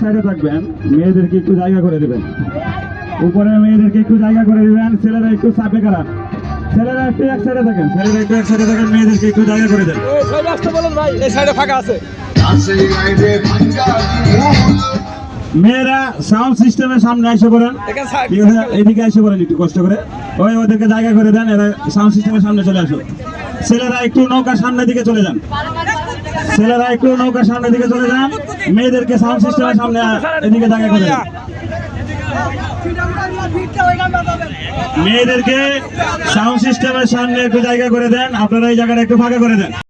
সাইডে থাকবেন, মেয়েদেরকে একটু জায়গা করে দিবেন, উপরে মেয়েদেরকে একটু জায়গা করে দিবেন, ছেলেরা একটু চাপে কারা, ছেলেরা একটু এক সাইডে থাকেন, ছেলেরা একটু এক সাইডে থাকেন, মেয়েদেরকে একটু জায়গা করে দেন। মেয়েরা সাউন্ড সিস্টেমের সামনে এসে পড়েন, এদিকে এসে পড়েন একটু কষ্ট করে, ওই ওদেরকে জায়গা করে দেন, এরা সাউন্ড সিস্টেমের সামনে চলে আসো। ছেলেরা একটু নৌকার সামনের দিকে চলে যান, ছেলেরা একটু নৌকার সামনের দিকে চলে যান, মেয়েদেরকে সাউন্ড সিস্টেমের সামনে এদিকে জায়গা করে দেন। মেয়েদেরকে সাউন্ড সিস্টেমের সামনে একটু জায়গা করে দেন, আপনারা এই জায়গাটা একটু ফাঁকা করে দেন।